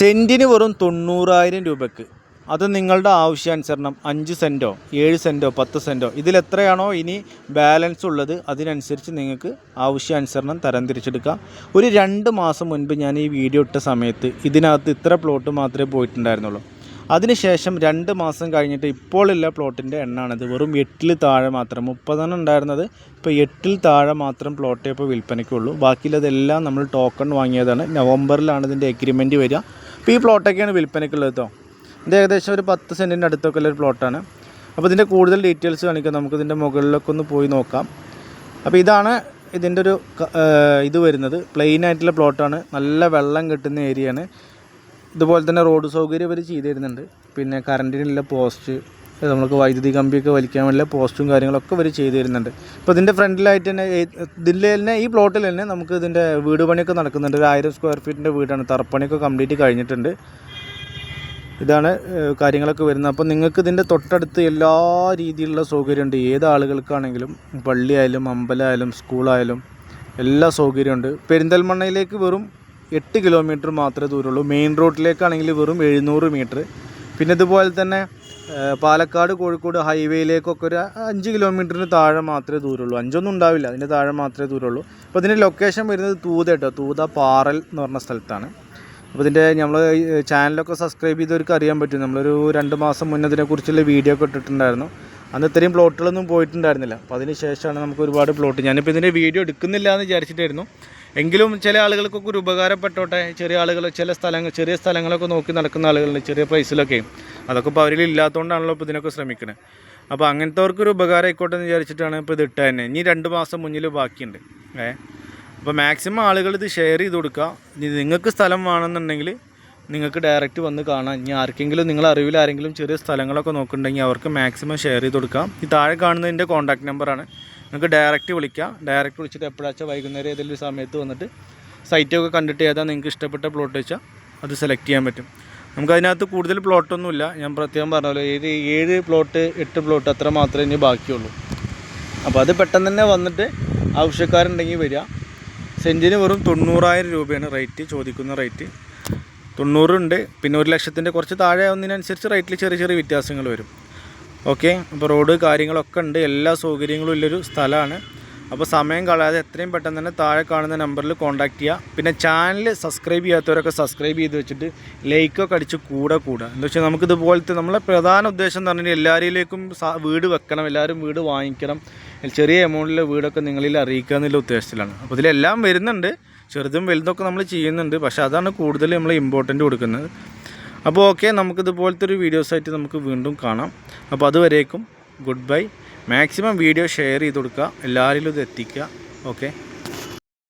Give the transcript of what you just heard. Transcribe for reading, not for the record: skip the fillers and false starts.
സെൻറ്റിന് വെറും 90,000 രൂപയ്ക്ക്. അത് നിങ്ങളുടെ ആവശ്യാനുസരണം 5 സെൻറ്റോ 7 സെൻറ്റോ 10 സെൻറ്റോ ഇതിലെത്രയാണോ ഇനി ബാലൻസ് ഉള്ളത് അതിനനുസരിച്ച് നിങ്ങൾക്ക് ആവശ്യാനുസരണം തരംതിരിച്ചെടുക്കാം. ഒരു 2 മാസം മുൻപ് ഞാൻ ഈ വീഡിയോ ഇട്ട സമയത്ത് ഇതിനകത്ത് ഇത്ര പ്ലോട്ട് മാത്രമേ പോയിട്ടുണ്ടായിരുന്നുള്ളൂ. അതിനുശേഷം 2 മാസം കഴിഞ്ഞിട്ട് ഇപ്പോഴുള്ള പ്ലോട്ടിൻ്റെ എണ്ണാണിത്. വെറും 8-ൽ താഴെ മാത്രം. 30 ഉണ്ടായിരുന്നത് ഇപ്പോൾ 8-ൽ താഴെ മാത്രം പ്ലോട്ടേ ഇപ്പോൾ വിൽപ്പനയ്ക്കുള്ളൂ. ബാക്കിയുള്ളതെല്ലാം നമ്മൾ ടോക്കൺ വാങ്ങിയതാണ്. നവംബറിലാണ് ഇതിൻ്റെ എഗ്രിമെൻറ്റ് വരിക. അപ്പോൾ ഈ പ്ലോട്ടൊക്കെയാണ് വിൽപ്പനയ്ക്കുള്ളത് കേട്ടോ. ഇത് ഏകദേശം ഒരു 10 സെൻറ്റിൻ്റെ അടുത്തൊക്കെ ഉള്ളൊരു പ്ലോട്ടാണ്. അപ്പോൾ ഇതിൻ്റെ കൂടുതൽ ഡീറ്റെയിൽസ് കാണിക്കാം. നമുക്കിതിൻ്റെ മുകളിലൊക്കെ ഒന്ന് പോയി നോക്കാം. അപ്പോൾ ഇതാണ് ഇതിൻ്റെ ഒരു ഇത് വരുന്നത്. പ്ലെയിൻ ആയിട്ടുള്ള പ്ലോട്ടാണ്. നല്ല വെള്ളം കിട്ടുന്ന ഏരിയയാണ്. ഇതുപോലെ തന്നെ റോഡ് സൗകര്യം ഇവർ ചെയ്ത് തരുന്നുണ്ട്. പിന്നെ കറണ്ടിനുള്ള പോസ്റ്റ്, നമുക്ക് വൈദ്യുതി കമ്പിയൊക്കെ വലിക്കാൻ വേണ്ടിയുള്ള പോസ്റ്റും കാര്യങ്ങളൊക്കെ ഇവർ ചെയ്ത് തരുന്നുണ്ട്. ഇപ്പോൾ ഇതിൻ്റെ ഫ്രണ്ടിലായിട്ട് തന്നെ ഇതിൽ തന്നെ ഈ പ്ലോട്ടിൽ തന്നെ നമുക്ക് ഇതിൻ്റെ വീട് പണിയൊക്കെ നടക്കുന്നുണ്ട്. ഒരു 1000 സ്ക്വയർ ഫീറ്റിൻ്റെ വീടാണ്. തറപ്പണിയൊക്കെ കംപ്ലീറ്റ് കഴിഞ്ഞിട്ടുണ്ട്. ഇതാണ് കാര്യങ്ങളൊക്കെ വരുന്നത്. അപ്പോൾ നിങ്ങൾക്ക് ഇതിൻ്റെ തൊട്ടടുത്ത് എല്ലാ രീതിയിലുള്ള സൗകര്യമുണ്ട്. ഏത് ആളുകൾക്കാണെങ്കിലും പള്ളിയായാലും അമ്പലമായാലും സ്കൂളായാലും എല്ലാ സൗകര്യമുണ്ട്. പെരിന്തൽമണ്ണയിലേക്ക് വെറും 8 കിലോമീറ്റർ മാത്രമേ ദൂരമുള്ളൂ. മെയിൻ റോഡിലേക്കാണെങ്കിൽ വെറും 700 മീറ്റർ. പിന്നെ ഇതുപോലെ തന്നെ പാലക്കാട് കോഴിക്കോട് ഹൈവേയിലേക്കൊക്കെ ഒരു 5 കിലോമീറ്ററിന് താഴെ മാത്രമേ ദൂരമുള്ളൂ. 5 ഉണ്ടാവില്ല, അതിൻ്റെ താഴെ മാത്രമേ ദൂരമുള്ളൂ. അപ്പോൾ ഇതിൻ്റെ ലൊക്കേഷൻ വരുന്നത് തൂത കേട്ടോ. തൂത പാറൽ എന്ന് പറഞ്ഞ സ്ഥലത്താണ്. അപ്പോൾ ഇതിൻ്റെ നമ്മൾ ചാനലൊക്കെ സബ്സ്ക്രൈബ് ചെയ്തവർക്ക് അറിയാൻ പറ്റും. നമ്മളൊരു 2 മാസം മുന്നേ ഇതിനെക്കുറിച്ചുള്ള വീഡിയോ ഒക്കെ ഇട്ടിട്ടുണ്ടായിരുന്നു. അന്ന് ഇത്രയും പ്ലോട്ടുകളൊന്നും പോയിട്ടുണ്ടായിരുന്നില്ല. അപ്പോൾ അതിന് ശേഷമാണ് നമുക്ക് ഒരുപാട് പ്ലോട്ട്. ഞാനിപ്പോൾ ഇതിൻ്റെ വീഡിയോ എടുക്കുന്നില്ല എന്ന് വിചാരിച്ചിട്ടായിരുന്നു. എങ്കിലും ചില ആളുകൾക്കൊക്കെ ഒരു ഉപകാരപ്പെട്ടോട്ടെ. ചെറിയ ആളുകൾ ചെറിയ സ്ഥലങ്ങളൊക്കെ നോക്കി നടക്കുന്ന ആളുകളുണ്ട് ചെറിയ പ്രൈസിലൊക്കെ. അതൊക്കെ ഇപ്പോൾ അവരിൽ ഇല്ലാത്തതുകൊണ്ടാണല്ലോ ഇപ്പോൾ ഇതിനൊക്കെ ശ്രമിക്കുന്നത്. അപ്പോൾ അങ്ങനത്തെവർക്കൊരു ഉപകാരം ആയിക്കോട്ടെ എന്ന് വിചാരിച്ചിട്ടാണ് ഇപ്പോൾ ഇത് ഇട്ടത് തന്നെ. ഇനി 2 മാസം മുന്നിൽ ബാക്കിയുണ്ട്. അപ്പോൾ മാക്സിമം ആളുകൾ ഇത് ഷെയർ ചെയ്ത് കൊടുക്കുക. നിങ്ങൾക്ക് സ്ഥലം വേണമെന്നുണ്ടെങ്കിൽ നിങ്ങൾക്ക് ഡയറക്റ്റ് വന്ന് കാണാം. ഇനി ആർക്കെങ്കിലും നിങ്ങളുടെ അറിവിൽ ആരെങ്കിലും ചെറിയ സ്ഥലങ്ങളൊക്കെ നോക്കുന്നുണ്ടെങ്കിൽ അവർക്ക് മാക്സിമം ഷെയർ ചെയ്ത് കൊടുക്കാം. ഈ താഴെ കാണുന്നതിൻ്റെ കോൺടാക്റ്റ് നമ്പറാണ്. നിങ്ങൾക്ക് ഡയറക്റ്റ് വിളിക്കാം. ഡയറക്റ്റ് വിളിച്ചിട്ട് എപ്പോഴാച്ചാൽ വൈകുന്നേരം ഏതെങ്കിലും സമയത്ത് വന്നിട്ട് സൈറ്റൊക്കെ കണ്ടിട്ട് ഏതാ നിങ്ങൾക്ക് ഇഷ്ടപ്പെട്ട പ്ലോട്ട് വെച്ചാൽ അത് സെലക്ട് ചെയ്യാൻ പറ്റും. നമുക്കതിനകത്ത് കൂടുതൽ പ്ലോട്ടൊന്നുമില്ല. ഞാൻ പ്രത്യേകം പറഞ്ഞല്ലോ, 7 പ്ലോട്ട് 8 പ്ലോട്ട് അത്ര മാത്രമേ ഇനി ബാക്കിയുള്ളൂ. അപ്പോൾ അത് പെട്ടെന്ന് തന്നെ വന്നിട്ട് ആവശ്യക്കാരുണ്ടെങ്കിൽ വരിക. സെൻറ്റിന് വെറും 90,000 രൂപയാണ് റേറ്റ്, ചോദിക്കുന്ന റേറ്റ്. 90 ഉണ്ട്. പിന്നെ 1 ലക്ഷത്തിൻ്റെ കുറച്ച് താഴെ ആവുന്നതിനനുസരിച്ച് റേറ്റിൽ ചെറിയ ചെറിയ വ്യത്യാസങ്ങൾ വരും. ഓക്കെ. അപ്പോൾ റോഡ് കാര്യങ്ങളൊക്കെ ഉണ്ട്. എല്ലാ സൗകര്യങ്ങളും ഉള്ളൊരു സ്ഥലമാണ്. അപ്പോൾ സമയം കളയാതെ എത്രയും പെട്ടെന്ന് തന്നെ താഴെ കാണുന്ന നമ്പറിൽ കോൺടാക്റ്റ് ചെയ്യുക. പിന്നെ ചാനൽ സബ്സ്ക്രൈബ് ചെയ്യാത്തവരൊക്കെ സബ്സ്ക്രൈബ് ചെയ്ത് വെച്ചിട്ട് ലൈക്കൊക്കെ അടിച്ച് കൂടുക. എന്താ വെച്ചാൽ നമുക്കിതുപോലത്തെ നമ്മളെ പ്രധാന ഉദ്ദേശം എന്ന് പറഞ്ഞാൽ എല്ലാവരിലേക്കും വീട് വെക്കണം, എല്ലാവരും വീട് വാങ്ങിക്കണം, ചെറിയ എമൗണ്ടിലെ വീടൊക്കെ നിങ്ങളിൽ അറിയിക്കുക എന്നുള്ള ഉദ്ദേശത്തിലാണ്. അപ്പോൾ ഇതിലെല്ലാം വരുന്നുണ്ട്. ചെറുതും വലുതൊക്കെ നമ്മൾ ചെയ്യുന്നുണ്ട്. പക്ഷേ അതാണ് കൂടുതൽ നമ്മൾ ഇമ്പോർട്ടൻ്റ് കൊടുക്കുന്നത്. അപ്പോൾ ഓക്കെ, നമുക്കിതുപോലത്തെ ഒരു വീഡിയോസായിട്ട് നമുക്ക് വീണ്ടും കാണാം. അപ്പോൾ അതുവരേക്കും good bye. Maximum video share ചെയ്ത് കൊടുക്കുക, എല്ലാവരിലും ഇത് എത്തിക്കുക. ഓക്കെ.